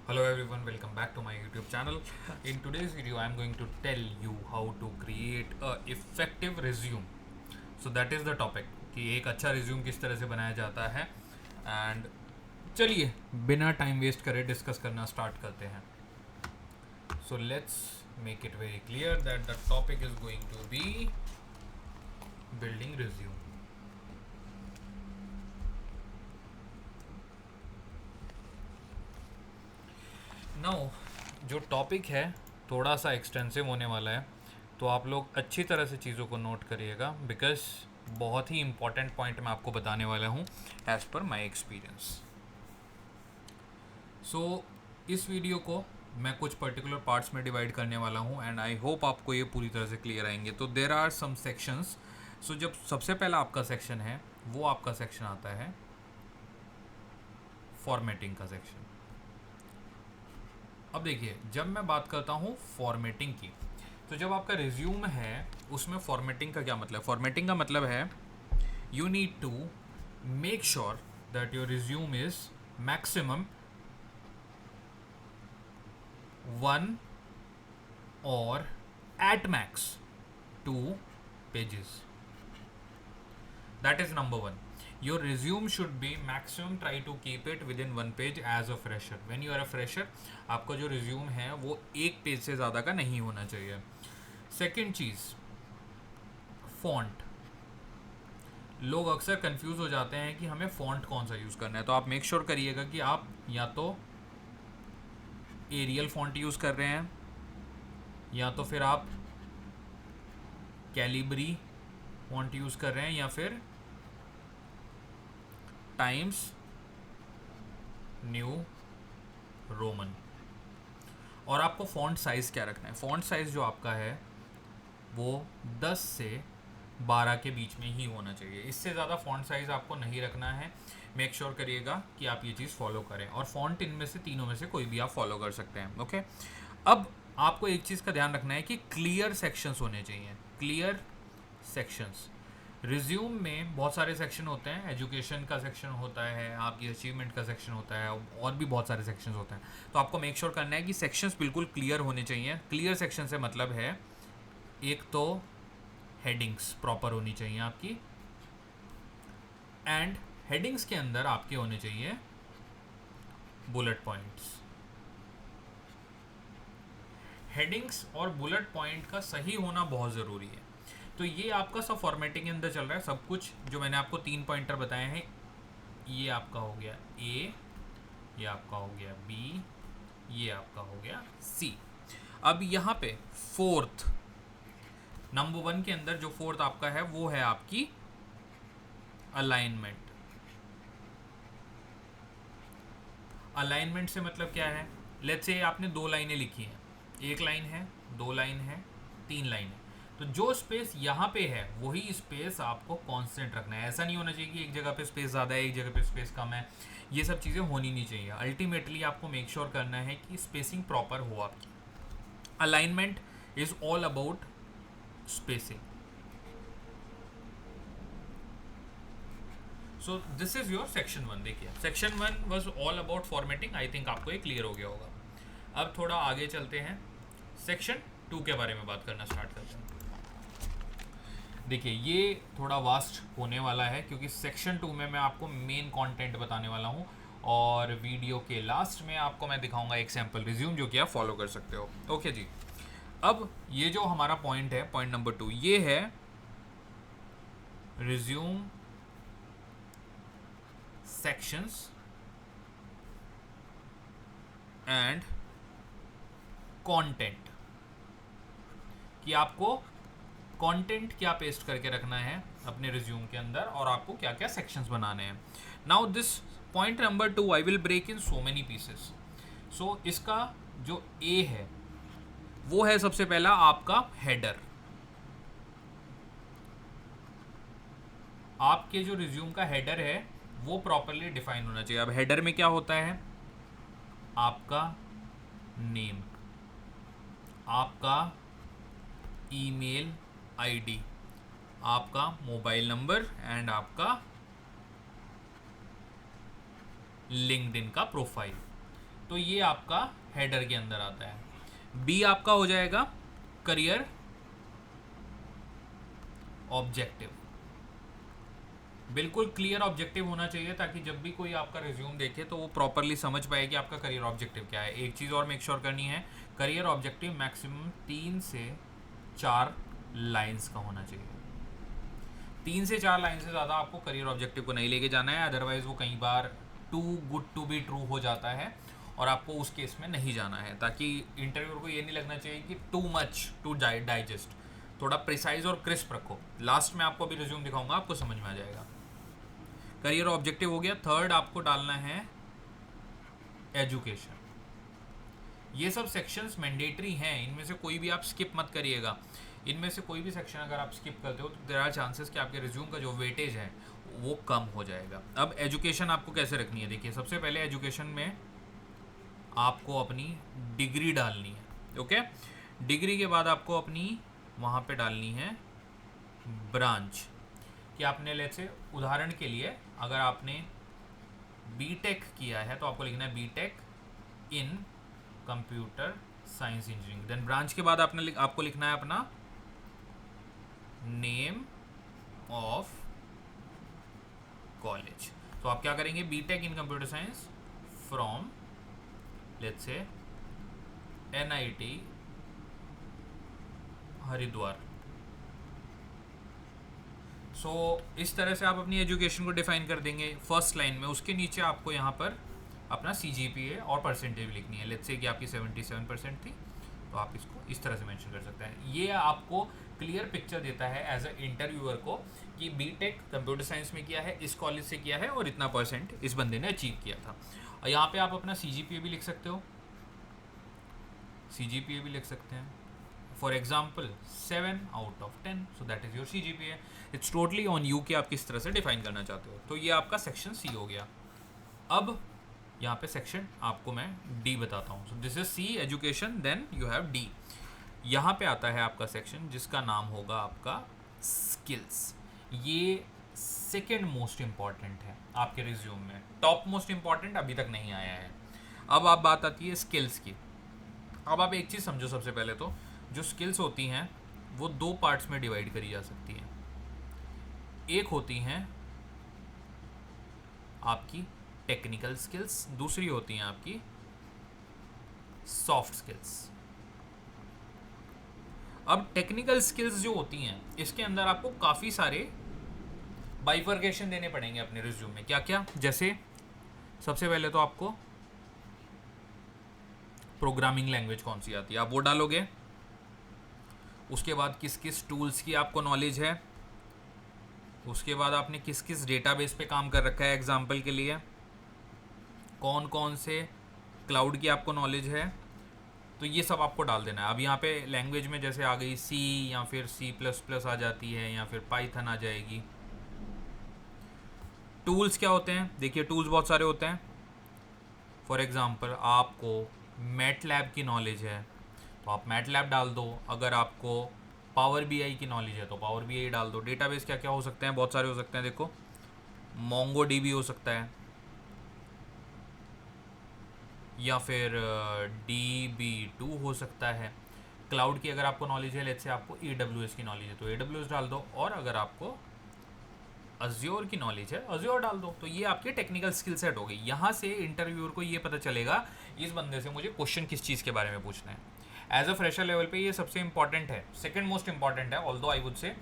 Hello everyone, welcome back to my YouTube channel. In today's video, I am going to tell you how to create a effective resume. So that is the topic कि एक अच्छा resume किस तरह से बनाया जाता है and चलिए बिना टाइम वेस्ट करे डिस्कस करना स्टार्ट करते हैं. So let's make it very clear that the topic is going to be building resume. Now जो टॉपिक है थोड़ा सा एक्सटेंसिव होने वाला है, तो आप लोग अच्छी तरह से चीज़ों को नोट करिएगा बिकॉज बहुत ही इंपॉर्टेंट पॉइंट मैं आपको बताने वाला हूँ एज़ पर माई एक्सपीरियंस. सो इस वीडियो को मैं कुछ पर्टिकुलर पार्ट्स में डिवाइड करने वाला हूँ एंड आई होप आपको ये पूरी तरह से क्लियर आएंगे. तो देर आर सम सेक्शंस. सो जब सबसे पहला आपका सेक्शन है वो आपका सेक्शन आता है फॉर्मेटिंग का सेक्शन. अब देखिए जब मैं बात करता हूँ फॉर्मेटिंग की, तो जब आपका रिज्यूम है उसमें फॉर्मेटिंग का क्या मतलब. फॉर्मेटिंग का मतलब है you need to make sure that your resume is maximum 1 और at max 2 pages. That is number one. Your resume should be maximum try to keep it within 1 page as a fresher. When you are a fresher, आपका जो resume है वो 1 page से ज़्यादा का नहीं होना चाहिए. सेकेंड चीज़, फॉन्ट. लोग अक्सर कंफ्यूज हो जाते हैं कि हमें फॉन्ट कौन सा यूज़ करना है. तो आप मेक श्योर करिएगा कि आप या तो एरियल फॉन्ट यूज़ कर रहे हैं या तो फिर आप कैलिब्री फॉन्ट यूज़ कर रहे हैं या फिर टाइम्स न्यू रोमन. और आपको फॉन्ट साइज़ क्या रखना है. फॉन्ट साइज़ जो आपका है वो 10 से 12 के बीच में ही होना चाहिए. इससे ज़्यादा फॉन्ट साइज़ आपको नहीं रखना है. मेक श्योर करिएगा कि आप ये चीज़ फॉलो करें. और फॉन्ट इनमें से तीनों में से कोई भी आप फॉलो कर सकते हैं. ओके. अब आपको एक चीज़ का ध्यान रखना है कि क्लियर सेक्शंस होने चाहिए. Clear sections. रिज्यूम में बहुत सारे सेक्शन होते हैं. एजुकेशन का सेक्शन होता है, आपकी अचीवमेंट का सेक्शन होता है, और भी बहुत सारे सेक्शंस होते हैं. तो आपको मेक श्योर करना है कि सेक्शंस बिल्कुल क्लियर होने चाहिए. क्लियर सेक्शन से मतलब है एक तो हेडिंग्स प्रॉपर होनी चाहिए आपकी, एंड हेडिंग्स के अंदर आपके होने चाहिए बुलेट पॉइंट्स. हेडिंग्स और बुलेट पॉइंट का सही होना बहुत ज़रूरी है. तो ये आपका सब फॉर्मेटिंग के अंदर चल रहा है. सब कुछ जो मैंने आपको 3 पॉइंटर बताए हैं, ये आपका हो गया ए, ये आपका हो गया बी, ये आपका हो गया सी. अब यहाँ पे फोर्थ, नंबर 1 के अंदर जो फोर्थ आपका है वो है आपकी अलाइनमेंट. अलाइनमेंट से मतलब क्या है. लेट्स से आपने 2 लाइनें लिखी हैं. 1 लाइन है, 2 लाइन है, 3 लाइन है. तो जो स्पेस यहाँ पे है वही स्पेस आपको कांस्टेंट रखना है. ऐसा नहीं होना चाहिए कि एक जगह पे स्पेस ज़्यादा है, एक जगह पे स्पेस कम है. ये सब चीज़ें होनी नहीं चाहिए. अल्टीमेटली आपको मेक श्योर करना है कि स्पेसिंग प्रॉपर हो आपकी. Alignment is all about spacing. So this is your section 1. देखिए section 1 was all about formatting. I think आपको ये क्लियर हो गया होगा. अब थोड़ा आगे चलते हैं, सेक्शन 2 के बारे में बात करना स्टार्ट करते हैं. देखिए ये थोड़ा वास्ट होने वाला है क्योंकि सेक्शन 2 में मैं आपको मेन कंटेंट बताने वाला हूँ और वीडियो के लास्ट में आपको मैं दिखाऊंगा एक सैम्पल रिज्यूम जो कि आप फॉलो कर सकते हो. ओके जी. अब ये जो हमारा पॉइंट है, पॉइंट नंबर 2, ये है रिज्यूम sections एंड कंटेंट. कि आपको कंटेंट क्या पेस्ट करके रखना है अपने रिज्यूम के अंदर और आपको क्या क्या सेक्शंस बनाने हैं. Now this point number 2 I will break in so many pieces. So इसका जो ए है वो है सबसे पहला आपका हेडर. आपके जो रिज्यूम का हेडर है वो प्रॉपरली डिफाइन होना चाहिए. अब हेडर में क्या होता है, आपका नेम, आपका ईमेल आईडी, आपका मोबाइल नंबर एंड आपका लिंक्डइन का प्रोफाइल. तो ये आपका हेडर के अंदर आता है। बी आपका हो जाएगा करियर ऑब्जेक्टिव। बिल्कुल क्लियर ऑब्जेक्टिव होना चाहिए ताकि जब भी कोई आपका रिज्यूम देखे तो वो प्रॉपरली समझ पाए कि आपका करियर ऑब्जेक्टिव क्या है। एक चीज़ और मेक श्योर करनी है, करियर ऑब्जेक्टिव मैक्सिमम 3 से 4 लाइंस का होना चाहिए। 3 से 4 लाइन से ज़्यादा आपको करियर ऑब्जेक्टिव को नहीं लेके जाना है, अदरवाइज वो कई बार too good to be true हो जाता है और आपको उस केस में नहीं जाना है, ताकि इंटरव्यूअर को ये नहीं लगना चाहिए कि टू मच टू डाइजेस्ट। थोड़ा प्रिसाइज और क्रिस्प रखो। लास्ट में आपको अभी रिज्यूम दिखाऊंगा, आपको समझ में आ जाएगा। करियर ऑब्जेक्टिव हो गया। थर्ड आपको डालना है एजुकेशन। ये सब सेक्शंस मैंडेटरी हैं, इनमें से कोई भी आप स्किप मत करिएगा। इनमें से कोई भी सेक्शन अगर आप स्किप करते हो तो देयर आर चांसेस कि आपके रिज्यूम का जो वेटेज है वो कम हो जाएगा। अब एजुकेशन आपको कैसे रखनी है, देखिए सबसे पहले एजुकेशन में आपको अपनी डिग्री डालनी है। ओके, डिग्री के बाद आपको अपनी वहाँ पे डालनी है ब्रांच, कि आपने लेट्स से उदाहरण के लिए अगर आपने बीटेक किया है तो आपको लिखना है BTech in computer science engineering. Then branch के बाद आपको लिखना है अपना नेम ऑफ कॉलेज। तो आप क्या करेंगे, BTech in computer science from let's say NIT Haridwar. So इस तरह से आप अपनी एजुकेशन को डिफाइन कर देंगे फर्स्ट लाइन में। उसके नीचे आपको यहाँ पर अपना CGPA और परसेंटेज लिखनी है। लेट्स से कि आपकी 77% थी, तो आप इसको इस तरह से मेंशन कर सकते हैं। ये आपको क्लियर पिक्चर देता है एज अ इंटरव्यूअर को कि बीटेक कंप्यूटर साइंस में किया है, इस कॉलेज से किया है और इतना परसेंट इस बंदे ने अचीव किया था। और यहाँ पे आप अपना CGPA भी लिख सकते हो, CGPA भी लिख सकते हैं। For example 7/10, so that is your CGPA। It's totally on you कि आप किस तरह से डिफाइन करना चाहते हो। तो ये आपका सेक्शन C हो गया। अब यहाँ पे सेक्शन आपको मैं D बताता हूँ। So this is C education, then you have D। यहाँ पे आता है आपका सेक्शन जिसका नाम होगा आपका स्किल्स। ये सेकेंड मोस्ट इम्पॉर्टेंट है आपके रिज्यूम में, टॉप मोस्ट इम्पॉर्टेंट अभी तक नहीं आया है। अब आप बात आती है स्किल्स की। अब आप एक चीज़ समझो, सबसे पहले तो जो स्किल्स होती हैं वो 2 पार्ट्स में डिवाइड करी जा सकती हैं। एक होती हैं आपकी टेक्निकल स्किल्स, दूसरी होती हैं आपकी सॉफ्ट स्किल्स। अब टेक्निकल स्किल्स जो होती हैं इसके अंदर आपको काफ़ी सारे बाइफर्केशन देने पड़ेंगे अपने रिज्यूम में। क्या क्या, जैसे सबसे पहले तो आपको प्रोग्रामिंग लैंग्वेज कौन सी आती है आप वो डालोगे। उसके बाद किस किस टूल्स की आपको नॉलेज है। उसके बाद आपने किस किस डेटाबेस पे काम कर रखा है एग्जाम्पल के लिए। कौन कौन से क्लाउड की आपको नॉलेज है, तो ये सब आपको डाल देना है। अब यहाँ पे लैंग्वेज में जैसे आ गई C या फिर C++ आ जाती है या फिर पाइथन आ जाएगी। टूल्स क्या होते हैं, देखिए टूल्स बहुत सारे होते हैं। फॉर एग्ज़ाम्पल आपको मैटलैब की नॉलेज है तो आप मैटलैब डाल दो। अगर आपको पावर BI की नॉलेज है तो पावर BI डाल दो। डेटाबेस क्या क्या हो सकते हैं, बहुत सारे हो सकते हैं। देखो MongoDB हो सकता है या फिर DB2 हो सकता है। क्लाउड की अगर आपको नॉलेज है, लेट्स से आपको AWS की नॉलेज है तो AWS डाल दो, और अगर आपको अज्योर की नॉलेज है अज्योर डाल दो। तो ये आपके टेक्निकल स्किल सेट हो गई। यहाँ से इंटरव्यूअर को ये पता चलेगा इस बंदे से मुझे क्वेश्चन किस चीज़ के बारे में पूछना है। एज अ फ्रेशर लेवल पे ये सबसे इंपॉर्टेंट है, सेकंड मोस्ट इंपॉर्टेंट है although I would say,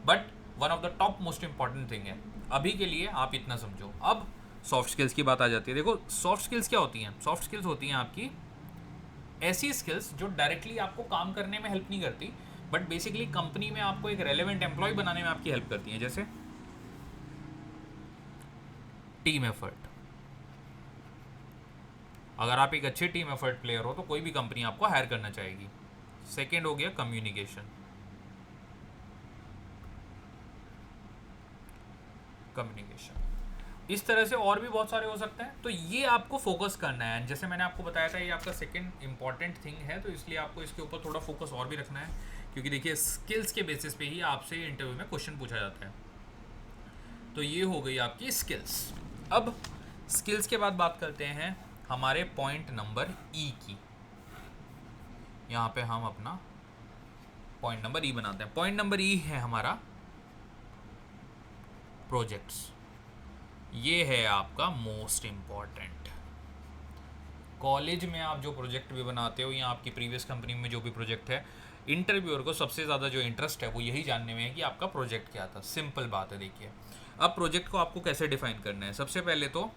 but one of the top most important thing है। अभी के लिए आप इतना समझो। अब सॉफ्ट स्किल्स की बात आ जाती है। देखो सॉफ्ट स्किल्स क्या होती हैं, सॉफ्ट स्किल्स होती हैं आपकी ऐसी स्किल्स जो डायरेक्टली आपको काम करने में हेल्प नहीं करती, बट बेसिकली कंपनी में आपको एक रेलेवेंट एम्प्लॉय बनाने में आपकी हेल्प करती हैं। जैसे टीम एफर्ट, अगर आप एक अच्छे टीम एफर्ट प्लेयर हो तो कोई भी कंपनी आपको हायर करना चाहेगी। सेकेंड हो गया कम्युनिकेशन, इस तरह से और भी बहुत सारे हो सकते हैं। तो ये आपको फोकस करना है। जैसे मैंने आपको बताया था ये आपका सेकंड इंपॉर्टेंट थिंग है, तो इसलिए आपको इसके ऊपर थोड़ा फोकस और भी रखना है, क्योंकि देखिए स्किल्स के बेसिस पे ही आपसे इंटरव्यू में क्वेश्चन पूछा जाता है। तो ये हो गई आपकी स्किल्स। अब स्किल्स के बाद बात करते हैं हमारे पॉइंट नंबर ई की। यहाँ पे हम अपना पॉइंट नंबर ई बनाते हैं। पॉइंट नंबर ई है हमारा प्रोजेक्ट्स। ये है आपका मोस्ट इम्पॉर्टेंट। कॉलेज में आप जो प्रोजेक्ट भी बनाते हो या आपकी प्रीवियस कंपनी में जो भी प्रोजेक्ट है, इंटरव्यूअर को सबसे ज़्यादा जो इंटरेस्ट है वो यही जानने में है कि आपका प्रोजेक्ट क्या था। सिंपल बात है। देखिए, अब प्रोजेक्ट को आपको कैसे डिफाइन करना है। सबसे पहले तो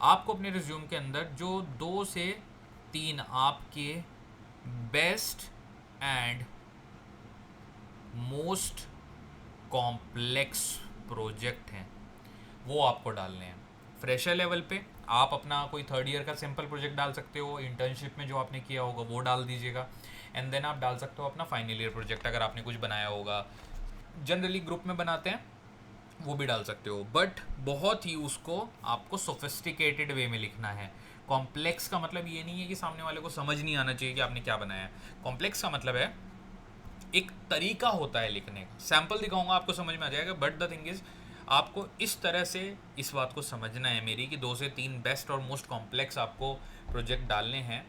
आपको अपने रिज्यूम के अंदर जो 2 से 3 आपके best and most complex project हैं वो आपको डालने हैं। फ्रेशर लेवल पे आप अपना कोई 3rd ईयर का सिंपल प्रोजेक्ट डाल सकते हो, इंटर्नशिप में जो आपने किया होगा वो डाल दीजिएगा, एंड देन आप डाल सकते हो अपना फाइनल ईयर प्रोजेक्ट अगर आपने कुछ बनाया होगा। जनरली ग्रुप में बनाते हैं वो भी डाल सकते हो, बट बहुत ही उसको आपको सोफिस्टिकेटेड वे में लिखना है। कॉम्प्लेक्स का मतलब ये नहीं है कि सामने वाले को समझ नहीं आना चाहिए कि आपने क्या बनाया है। कॉम्प्लेक्स का मतलब है एक तरीका होता है लिखने का। सैम्पल दिखाऊंगा आपको समझ में आ जाएगा, बट द थिंग इज़ आपको इस तरह से इस बात को समझना है मेरी कि 2 से 3 बेस्ट और मोस्ट कॉम्प्लेक्स आपको प्रोजेक्ट डालने हैं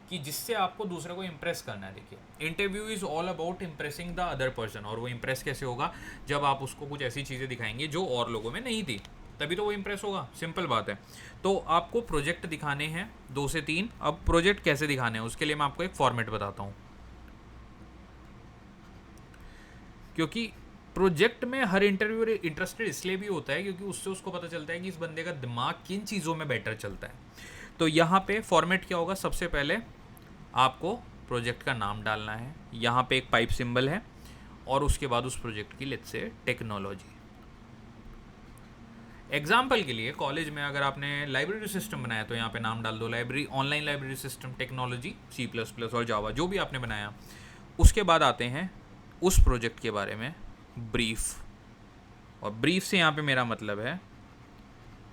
कि जिससे आपको दूसरे को इम्प्रेस करना है। देखिए, interview is all about impressing the other person, और वो इम्प्रेस कैसे होगा जब आप उसको कुछ ऐसी चीज़ें दिखाएंगे जो और लोगों में नहीं थी, तभी तो वो इम्प्रेस होगा। सिंपल बात है। तो आपको प्रोजेक्ट दिखाने हैं 2 से 3। अब प्रोजेक्ट कैसे दिखाने हैं उसके लिए मैं आपको एक फॉर्मेट बताता हूँ, क्योंकि प्रोजेक्ट में हर इंटरव्यूअर इंटरेस्टेड इसलिए भी होता है क्योंकि उससे उसको पता चलता है कि इस बंदे का दिमाग किन चीज़ों में बेटर चलता है। तो यहाँ पे फॉर्मेट क्या होगा, सबसे पहले आपको प्रोजेक्ट का नाम डालना है, यहाँ पे एक पाइप सिंबल है, और उसके बाद उस प्रोजेक्ट की लेट्स से टेक्नोलॉजी। एग्जाम्पल के लिए कॉलेज में अगर आपने लाइब्रेरी सिस्टम बनाया तो यहाँ पे नाम डाल दो library, online library system technology C++ और जावा, जो भी आपने बनाया। उसके बाद आते हैं उस प्रोजेक्ट के बारे में ब्रीफ, और ब्रीफ से यहाँ पे मेरा मतलब है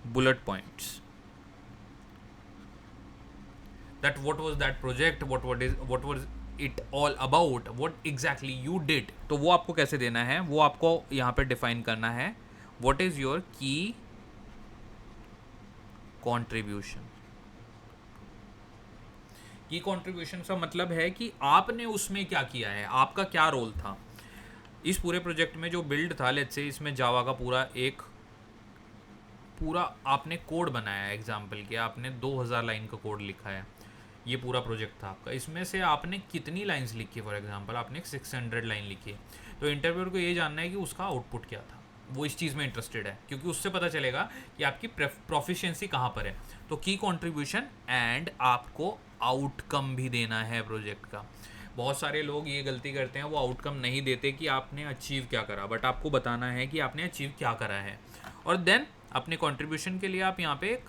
bullet points, that what was that project, what was it all about, what exactly you did। तो वो आपको कैसे देना है, वो आपको यहाँ पे डिफाइन करना है। what is your key contribution। की कंट्रीब्यूशन का मतलब है कि आपने उसमें क्या किया है, आपका क्या रोल था इस पूरे प्रोजेक्ट में। जो बिल्ड था लेट्स से इसमें जावा का पूरा आपने कोड बनाया है। एग्जाम्पल के आपने 2000 लाइन का कोड लिखा है, ये पूरा प्रोजेक्ट था आपका। इसमें से आपने कितनी लाइंस लिखी, फॉर एग्जांपल आपने 600 लाइन लिखी। तो इंटरव्यूअर को ये जानना है कि उसका आउटपुट क्या था, वो इस चीज़ में इंटरेस्टेड है क्योंकि उससे पता चलेगा कि आपकी प्रोफिशिएंसी कहाँ पर है। तो की कंट्रीब्यूशन एंड आपको आउटकम भी देना है प्रोजेक्ट का। बहुत सारे लोग ये गलती करते हैं, वो आउटकम नहीं देते कि आपने अचीव क्या करा, बट आपको बताना है कि आपने अचीव क्या करा है। और देन अपने कंट्रीब्यूशन के लिए आप यहाँ पे एक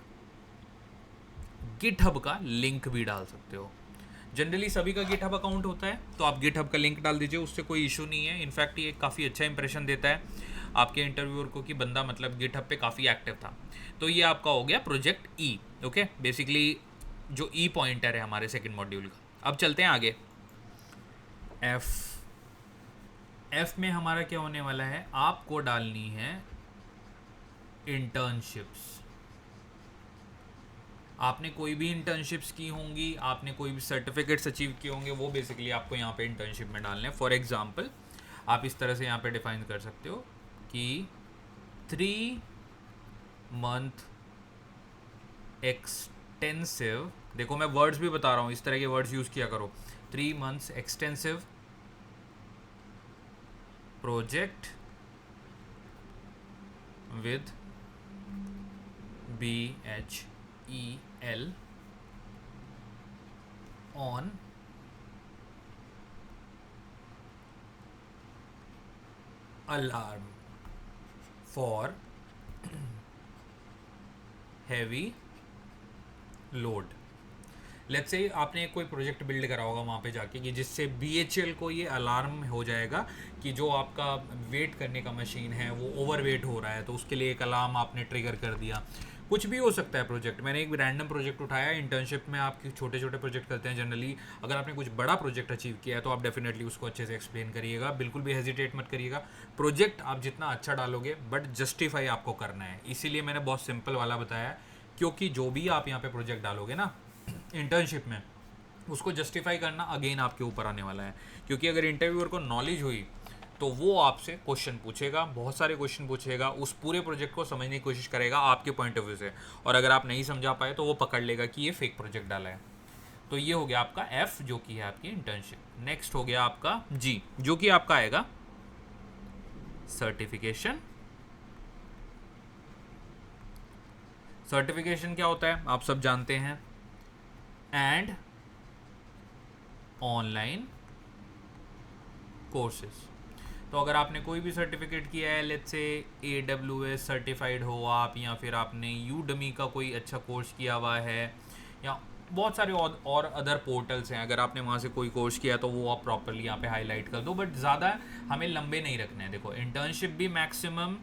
गिटहब का लिंक भी डाल सकते हो। जनरली सभी का गिटहब अकाउंट होता है, तो आप गिटहब का लिंक डाल दीजिए, उससे कोई इशू नहीं है। इनफैक्ट ये काफ़ी अच्छा इंप्रेशन देता है आपके इंटरव्यूअर को कि बंदा मतलब गिटहब पे काफ़ी एक्टिव था। तो ये आपका हो गया प्रोजेक्ट ई। ओके, बेसिकली जो ई पॉइंटर है हमारे सेकंड मॉड्यूल का। अब चलते हैं आगे। एफ में हमारा क्या होने वाला है, आपको डालनी है इंटर्नशिप्स। आपने कोई भी इंटर्नशिप्स की होंगी, आपने कोई भी सर्टिफिकेट्स अचीव किए होंगे, वो बेसिकली आपको यहाँ पे इंटर्नशिप में डालने हैं। फॉर एग्जांपल आप इस तरह से यहाँ पे डिफाइन कर सकते हो कि 3 मंथ एक्सटेंसिव, देखो मैं वर्ड्स भी बता रहा हूँ, इस तरह के वर्ड्स यूज़ किया करो। 3 months extensive project with BHEL on alarm for heavy load। Let's say आपने कोई प्रोजेक्ट बिल्ड करा होगा वहाँ पे जाके कि जिससे BHEL को ये अलार्म हो जाएगा कि जो आपका वेट करने का मशीन है वो ओवर वेट हो रहा है, तो उसके लिए एक अलार्म आपने ट्रिगर कर दिया। कुछ भी हो सकता है प्रोजेक्ट। मैंने एक रैंडम प्रोजेक्ट उठाया। इंटर्नशिप में आप छोटे छोटे प्रोजेक्ट करते हैं जनरली। अगर आपने कुछ बड़ा प्रोजेक्ट अचीव किया है तो आप डेफिनेटली उसको अच्छे से एक्सप्लेन करिएगा, बिल्कुल भी हेजिटेट मत करिएगा। प्रोजेक्ट आप जितना अच्छा डालोगे बट जस्टिफाई आपको करना है, इसीलिए मैंने बहुत सिंपल वाला बताया क्योंकि जो भी आप यहाँ पे प्रोजेक्ट डालोगे ना इंटर्नशिप में, उसको जस्टिफाई करना अगेन आपके ऊपर आने वाला है, क्योंकि अगर इंटरव्यूअर को नॉलेज हुई तो वो आपसे क्वेश्चन पूछेगा, बहुत सारे क्वेश्चन पूछेगा, उस पूरे प्रोजेक्ट को समझने की कोशिश करेगा आपके पॉइंट ऑफ व्यू से, और अगर आप नहीं समझा पाए तो वो पकड़ लेगा कि ये फेक प्रोजेक्ट डाला है। तो ये हो गया आपका एफ, जो कि है आपकी इंटर्नशिप। नेक्स्ट हो गया आपका जी, जो कि आपका आएगा सर्टिफिकेशन। सर्टिफिकेशन क्या होता है आप सब जानते हैं, एंड ऑनलाइन कोर्सेज। तो अगर आपने कोई भी सर्टिफिकेट किया है, लेट्स से AWS सर्टिफाइड हो आप, या फिर आपने यूडमी का कोई अच्छा कोर्स किया हुआ है, या बहुत सारे और अदर पोर्टल्स हैं, अगर आपने वहाँ से कोई कोर्स किया तो वो आप प्रॉपरली यहाँ पे हाईलाइट कर दो, बट ज़्यादा हमें लंबे नहीं रखने हैं। देखो इंटर्नशिप भी मैक्सिमम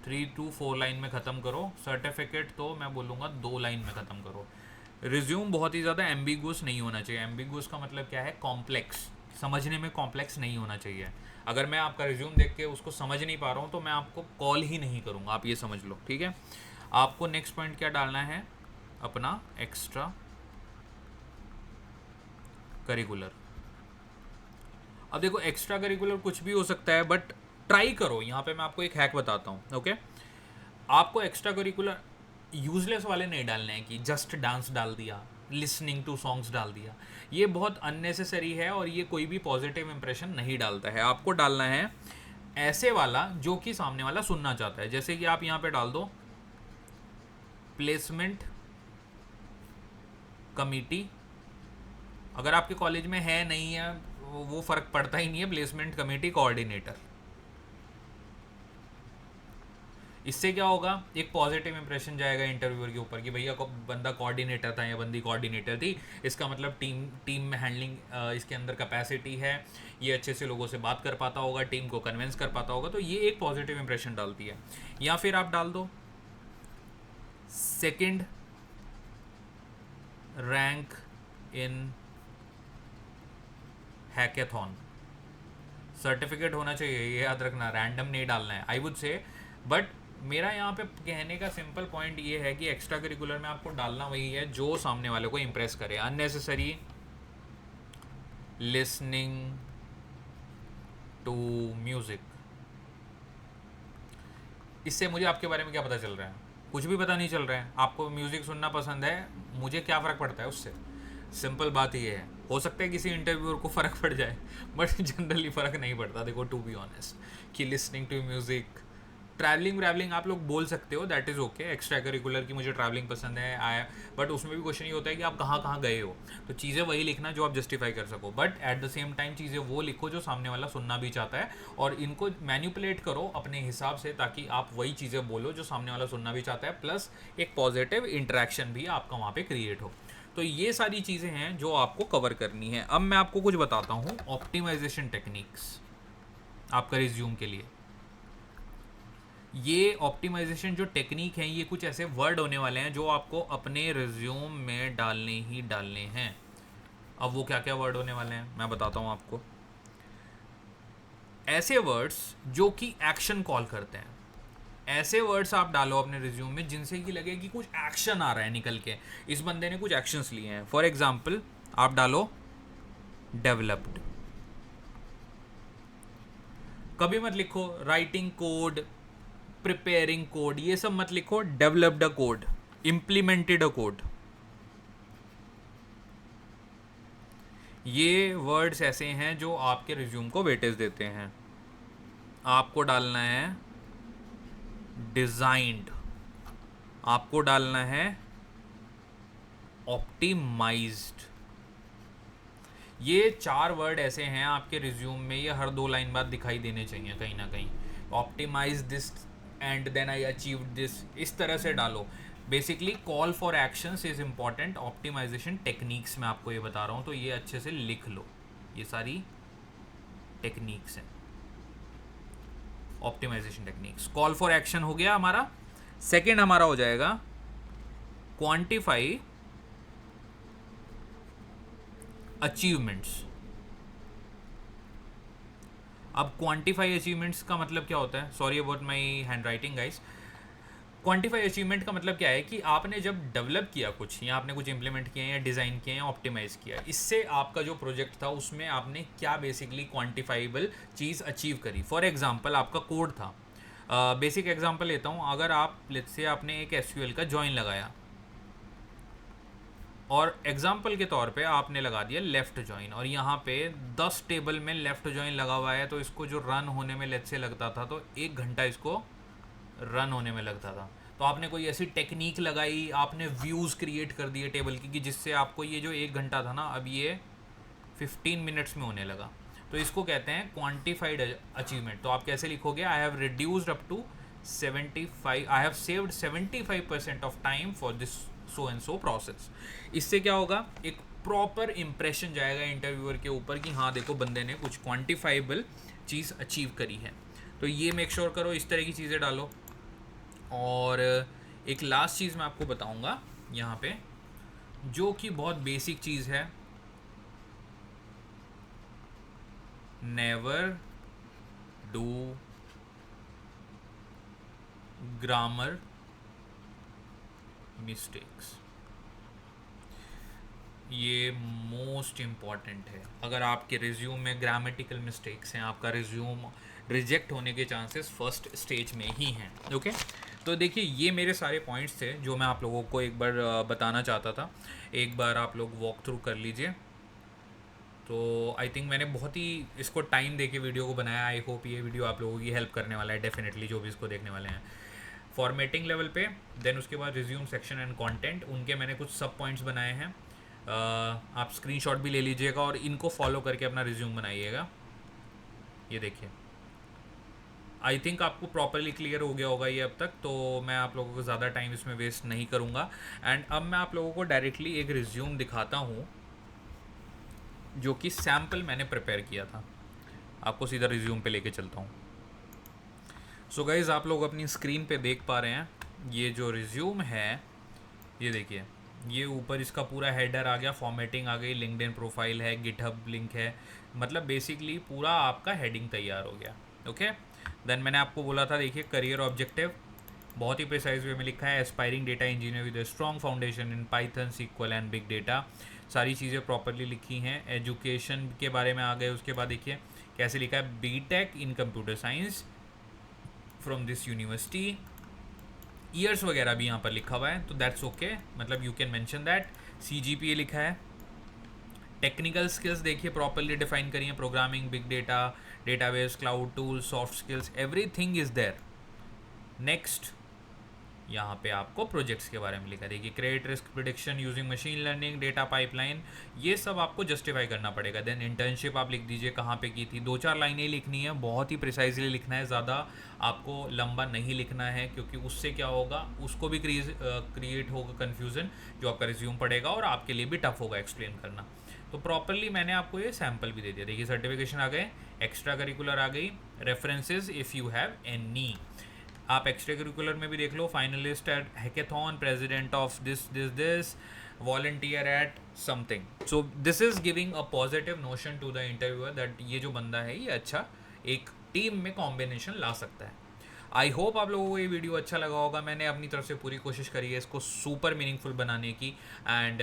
3 to 4 लाइन में ख़त्म करो, सर्टिफिकेट तो मैं बोलूँगा 2 लाइन में ख़त्म करो। रिज्यूम बहुत ही ज़्यादा एम्बिगुअस नहीं होना चाहिए। एम्बिगुअस का मतलब क्या है, कॉम्प्लेक्स, समझने में कॉम्प्लेक्स नहीं होना चाहिए। अगर मैं आपका रिज्यूम देख के उसको समझ नहीं पा रहा हूँ तो मैं आपको कॉल ही नहीं करूँगा, आप ये समझ लो, ठीक है। आपको नेक्स्ट पॉइंट क्या डालना है, अपना एक्स्ट्रा करिकुलर। अब देखो एक्स्ट्रा करिकुलर कुछ भी हो सकता है, बट ट्राई करो। यहाँ पे मैं आपको एक हैक बताता हूँ, ओके। आपको एक्स्ट्रा करिकुलर यूजलेस वाले नहीं डालने हैं कि जस्ट डांस डाल दिया, लिसनिंग टू सॉन्ग्स डाल दिया, ये बहुत अननेसेसरी है और ये कोई भी पॉजिटिव इंप्रेशन नहीं डालता है। आपको डालना है ऐसे वाला जो कि सामने वाला सुनना चाहता है। जैसे कि आप यहाँ पे डाल दो प्लेसमेंट कमिटी, अगर आपके कॉलेज में है नहीं है वो फ़र्क पड़ता ही नहीं है, प्लेसमेंट कमेटी कोऑर्डिनेटर। इससे क्या होगा, एक पॉजिटिव इंप्रेशन जाएगा इंटरव्यूअर के ऊपर कि भैया को बंदा कोऑर्डिनेटर था या बंदी कोऑर्डिनेटर थी, इसका मतलब टीम में हैंडलिंग इसके अंदर कैपेसिटी है, ये अच्छे से लोगों से बात कर पाता होगा, टीम को कन्विंस कर पाता होगा। तो ये एक पॉजिटिव इंप्रेशन डालती है। या फिर आप डाल दो second rank in hackathon. Certificate होना चाहिए, ये याद रखना, रैंडम नहीं डालना है आई वुड से। बट मेरा यहाँ पे कहने का सिंपल पॉइंट ये है कि एक्स्ट्रा करिकुलर में आपको डालना वही है जो सामने वाले को इम्प्रेस करे। अननेसेसरी लिसनिंग टू म्यूज़िक, इससे मुझे आपके बारे में क्या पता चल रहा है, कुछ भी पता नहीं चल रहा है। आपको म्यूज़िक सुनना पसंद है, मुझे क्या फ़र्क पड़ता है उससे। सिंपल बात ये है, हो सकता है किसी इंटरव्यूअर को फ़र्क पड़ जाए, बट जनरली फ़र्क नहीं पड़ता। देखो टू बी ऑनेस्ट, कि लिसनिंग टू म्यूज़िक, ट्रैवलिंग आप लोग बोल सकते हो, that is okay. Extra curricular की मुझे ट्रैवलिंग पसंद है आया, बट उसमें भी क्वेश्चन ये होता है कि आप कहाँ कहाँ गए हो। तो चीज़ें वही लिखना जो आप जस्टिफाई कर सको, but at the same time चीज़ें वो लिखो जो सामने वाला सुनना भी चाहता है, और इनको मैनिपुलेट करो अपने हिसाब से ताकि आप वही चीज़ें बोलो जो सामने वाला सुनना भी चाहता है, प्लस एक पॉजिटिव इंटरेक्शन भी आपका वहाँ पर क्रिएट हो। तो ये सारी चीज़ें हैं जो आपको कवर करनी है। अब मैं आपको कुछ बताता हूँ ऑप्टिमाइजेशन टेक्निक्स आपका रिज्यूम के लिए। ये ऑप्टिमाइजेशन जो टेक्निक हैं, ये कुछ ऐसे वर्ड होने वाले हैं जो आपको अपने रिज्यूम में डालने ही डालने हैं। अब वो क्या क्या वर्ड होने वाले हैं मैं बताता हूँ आपको। ऐसे वर्ड्स जो कि एक्शन कॉल करते हैं, ऐसे वर्ड्स आप डालो अपने रिज्यूम में जिनसे कि लगे कि कुछ एक्शन आ रहा है निकल के, इस बंदे ने कुछ एक्शंस लिए हैं। फॉर एग्जाम्पल आप डालो डेवलप्ड। कभी मत लिखो राइटिंग कोड, प्रिपेयरिंग कोड, ये सब मत लिखो। Developed a code, implemented a code, ये वर्ड्स ऐसे हैं जो आपके रिज्यूम को वेटेज देते हैं। आपको डालना है डिजाइंड, आपको डालना है ऑप्टिमाइज्ड। ये 4 वर्ड ऐसे हैं आपके रिज्यूम में, ये हर 2 लाइन बाद दिखाई देने चाहिए कहीं ना कहीं। Optimise this and then I achieve this, इस तरह से डालो। Basically call for actions is important. Optimisation techniques में आपको ये बता रहा हूँ, तो ये अच्छे से लिख लो, ये सारी टेक्निक्स हैं optimisation techniques. Call for action हो गया हमारा। सेकेंड हमारा हो जाएगा क्वांटिफाई अचीवमेंट्स। अब क्वांटिफाई अचीवमेंट्स का मतलब क्या होता है, sorry about my handwriting guys. Quantify achievement का मतलब क्या है कि आपने जब डेवलप किया कुछ या आपने कुछ इंप्लीमेंट किया या डिज़ाइन किया या ऑप्टिमाइज़ किया, इससे आपका जो प्रोजेक्ट था उसमें आपने क्या बेसिकली क्वांटिफाइबल चीज़ अचीव करी। फॉर एग्जांपल आपका कोड था, बेसिक एग्जांपल लेता हूँ, अगर आप लेट्स से आपने एक एसक्यूएल का जॉइन लगाया और एग्जाम्पल के तौर पे आपने लगा दिया लेफ़्ट जॉइन, और यहाँ पे 10 टेबल में लेफ़्ट जॉइन लगा हुआ है, तो इसको जो रन होने में लेट्स से लगता था तो 1 घंटा इसको रन होने में लगता था। तो आपने कोई ऐसी टेक्निक लगाई, आपने व्यूज़ क्रिएट कर दिए टेबल की कि जिससे आपको ये जो 1 घंटा था ना अब ये 15 मिनट्स में होने लगा। तो इसको कहते हैं क्वांटिफाइड अचीवमेंट। तो आप कैसे लिखोगे, I have reduced up to 75, I have saved 75% of time for this so and so process. इससे क्या होगा, एक प्रॉपर इंप्रेशन जाएगा इंटरव्यूअर के ऊपर कि हाँ देखो बंदे ने कुछ क्वांटिफाइबल चीज़ अचीव करी है। तो ये मेक श्योर करो, इस तरह की चीज़ें डालो। और एक लास्ट चीज़ मैं आपको बताऊंगा यहाँ पे, जो कि बहुत बेसिक चीज़ है, नेवर डू ग्रामर मिस्टेक्स। ये मोस्ट इम्पॉर्टेंट है। अगर आपके रिज्यूम में ग्रामेटिकल मिस्टेक्स हैं, आपका रिज्यूम रिजेक्ट होने के चांसेस फर्स्ट स्टेज में ही हैं। ओके, तो देखिए ये मेरे सारे पॉइंट्स थे जो मैं आप लोगों को एक बार बताना चाहता था। एक बार आप लोग वॉक थ्रू कर लीजिए। तो आई थिंक मैंने बहुत ही इसको टाइम दे के वीडियो को बनाया। आई होप ये वीडियो आप लोगों की हेल्प करने वाला है डेफिनेटली, जो भी इसको देखने वाले हैं। फॉर्मेटिंग लेवल पे, देन उसके बाद रिज्यूम सेक्शन एंड कंटेंट, उनके मैंने कुछ सब पॉइंट्स बनाए हैं। आप स्क्रीनशॉट भी ले लीजिएगा और इनको फॉलो करके अपना रिज्यूम बनाइएगा। ये देखिए, आई थिंक आपको प्रॉपरली क्लियर हो गया होगा ये अब तक, तो मैं आप लोगों को ज़्यादा टाइम इसमें वेस्ट नहीं करूँगा। एंड अब मैं आप लोगों को डायरेक्टली एक रिज्यूम दिखाता हूँ जो कि सैम्पल मैंने प्रिपेयर किया था। आपको सीधा रिज्यूम पे लेके चलता हूँ। सो गाइज़, आप लोग अपनी स्क्रीन पे देख पा रहे हैं ये जो रिज्यूम है, ये देखिए, ये ऊपर इसका पूरा हेडर आ गया, फॉर्मेटिंग आ गई, लिंक्डइन प्रोफाइल है, गिटहब लिंक है, मतलब बेसिकली पूरा आपका हेडिंग तैयार हो गया। ओके, देन मैंने आपको बोला था, देखिए करियर ऑब्जेक्टिव बहुत ही प्रिसाइज वे में लिखा है, aspiring data engineer with a strong foundation in Python, sequel and big data. सारी चीज़ें प्रॉपरली लिखी हैं। एजुकेशन के बारे में आ गए, उसके बाद देखिए कैसे लिखा है, BTech in computer science from this university. Years वगैरह भी यहाँ पर लिखा हुआ है, तो दैट्स ओके, मतलब you can mention that. CGPA लिखा है। टेक्निकल स्किल्स देखिए प्रॉपरली डिफाइन करी है, programming, big data, database, cloud tool, soft skills, everything is there. Next, यहाँ पे आपको प्रोजेक्ट्स के बारे में लिखा है। देखिए create risk prediction using machine learning, data pipeline, ये सब आपको जस्टिफाई करना पड़ेगा। देन इंटर्नशिप आप लिख दीजिए कहाँ पे की थी, 2-4 लाइनें लिखनी है, बहुत ही प्रिसाइजली लिखना है, ज़्यादा आपको लंबा नहीं लिखना है, क्योंकि उससे क्या होगा, उसको भी क्रिएट होगा कन्फ्यूज़न जो आपका रिज्यूम पड़ेगा और आपके लिए भी टफ होगा एक्सप्लेन करना। तो प्रॉपरली मैंने आपको ये सैम्पल भी दे दिया। देखिए सर्टिफिकेशन आ गए, एक्स्ट्रा करिकुलर आ गई, references if you have any. आप एक्स्ट्रा करिकुलर में भी देख लो, finalist at hackathon, president of this volunteer at something. So this is giving a positive notion to the interviewer that ये जो बंदा है ये अच्छा एक टीम में कॉम्बिनेशन ला सकता है। आई होप आप लोगों को ये वीडियो अच्छा लगा होगा। मैंने अपनी तरफ से पूरी कोशिश करी है इसको सुपर मीनिंगफुल बनाने की, एंड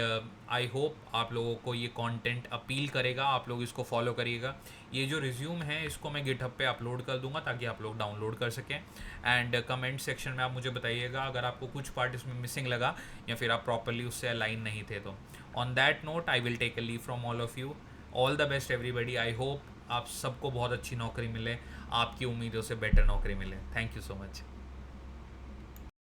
आई होप आप लोगों को ये कंटेंट अपील करेगा, आप लोग इसको फॉलो करिएगा। ये जो रिज्यूम है इसको मैं गिटहब पे अपलोड कर दूंगा ताकि आप लोग डाउनलोड कर सकें। एंड कमेंट सेक्शन में आप मुझे बताइएगा अगर आपको कुछ पार्ट इसमें मिसिंग लगा या फिर आप प्रॉपरली उससे अलाइन नहीं थे तो। On that note I will take a leave from all of you. All the best everybody. I hope आप सबको बहुत अच्छी नौकरी मिले, आपकी उम्मीदों से बेटर नौकरी मिले। Thank you so much.